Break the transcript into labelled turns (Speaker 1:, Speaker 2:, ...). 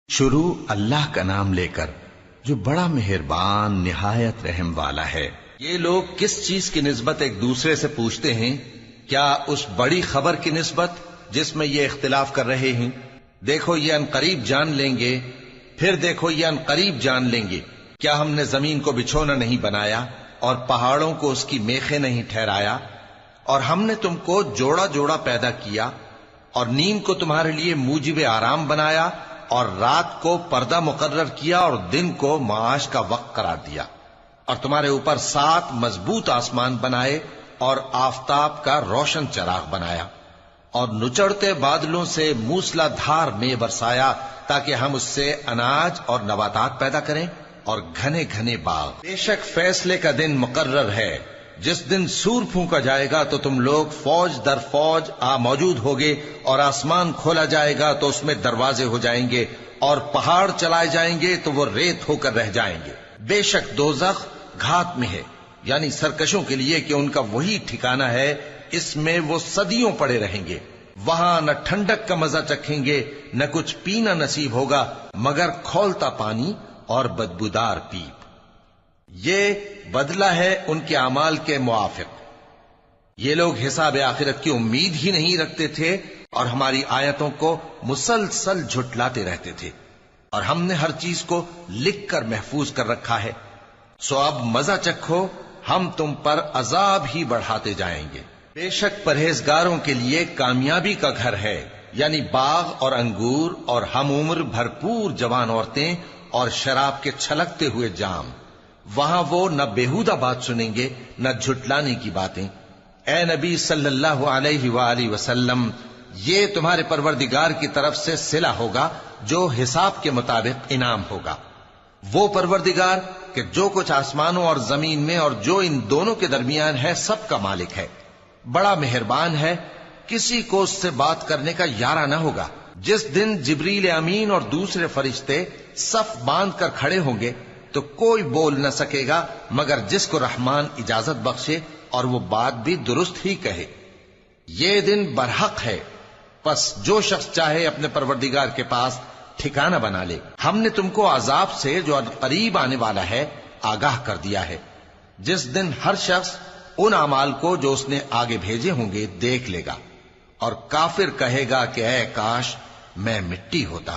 Speaker 1: شروع اللہ کا نام لے کر جو بڑا مہربان نہایت رحم والا ہے۔ یہ لوگ کس چیز کی نسبت ایک دوسرے سے پوچھتے ہیں؟ کیا اس بڑی خبر کی نسبت جس میں یہ اختلاف کر رہے ہیں؟ دیکھو یہ انقریب جان لیں گے، پھر دیکھو یہ انقریب جان لیں گے۔ کیا ہم نے زمین کو بچھونا نہیں بنایا اور پہاڑوں کو اس کی میخیں نہیں ٹھہرایا؟ اور ہم نے تم کو جوڑا جوڑا پیدا کیا اور نیند کو تمہارے لیے موجب آرام بنایا اور رات کو پردہ مقرر کیا اور دن کو معاش کا وقت قرار دیا، اور تمہارے اوپر 7 مضبوط آسمان بنائے اور آفتاب کا روشن چراغ بنایا، اور نچڑتے بادلوں سے موسلا دھار میں برسایا تاکہ ہم اس سے اناج اور نباتات پیدا کریں اور گھنے گھنے باغ۔ بے شک فیصلے کا دن مقرر ہے، جس دن سور پھونکا جائے گا تو تم لوگ فوج در فوج موجود ہوگے، اور آسمان کھولا جائے گا تو اس میں دروازے ہو جائیں گے، اور پہاڑ چلائے جائیں گے تو وہ ریت ہو کر رہ جائیں گے۔ بے شک دوزخ گھات میں ہے، یعنی سرکشوں کے لیے کہ ان کا وہی ٹھکانہ ہے، اس میں وہ صدیوں پڑے رہیں گے۔ وہاں نہ ٹھنڈک کا مزہ چکھیں گے، نہ کچھ پینا نصیب ہوگا مگر کھولتا پانی اور بدبودار پیپ۔ یہ بدلہ ہے ان کے اعمال کے موافق۔ یہ لوگ حساب آخرت کی امید ہی نہیں رکھتے تھے اور ہماری آیتوں کو مسلسل جھٹلاتے رہتے تھے، اور ہم نے ہر چیز کو لکھ کر محفوظ کر رکھا ہے۔ سو اب مزہ چکھو، ہم تم پر عذاب ہی بڑھاتے جائیں گے۔ بے شک پرہیزگاروں کے لیے کامیابی کا گھر ہے، یعنی باغ اور انگور اور ہم عمر بھرپور جوان عورتیں اور شراب کے چھلکتے ہوئے جام۔ وہاں وہ نہ بیہودہ بات سنیں گے نہ جھٹلانے کی باتیں۔ اے نبی صلی اللہ علیہ وآلہ وسلم، یہ تمہارے پروردگار کی طرف سے صلہ ہوگا جو حساب کے مطابق انعام ہوگا۔ وہ پروردگار کہ جو کچھ آسمانوں اور زمین میں اور جو ان دونوں کے درمیان ہے سب کا مالک ہے، بڑا مہربان ہے، کسی کو اس سے بات کرنے کا یارہ نہ ہوگا۔ جس دن جبریل امین اور دوسرے فرشتے صف باندھ کر کھڑے ہوں گے تو کوئی بول نہ سکے گا مگر جس کو رحمان اجازت بخشے اور وہ بات بھی درست ہی کہے۔ یہ دن برحق ہے، پس جو شخص چاہے اپنے پروردگار کے پاس ٹھکانہ بنا لے۔ ہم نے تم کو عذاب سے جو قریب آنے والا ہے آگاہ کر دیا ہے، جس دن ہر شخص ان اعمال کو جو اس نے آگے بھیجے ہوں گے دیکھ لے گا، اور کافر کہے گا کہ اے کاش میں مٹی ہوتا۔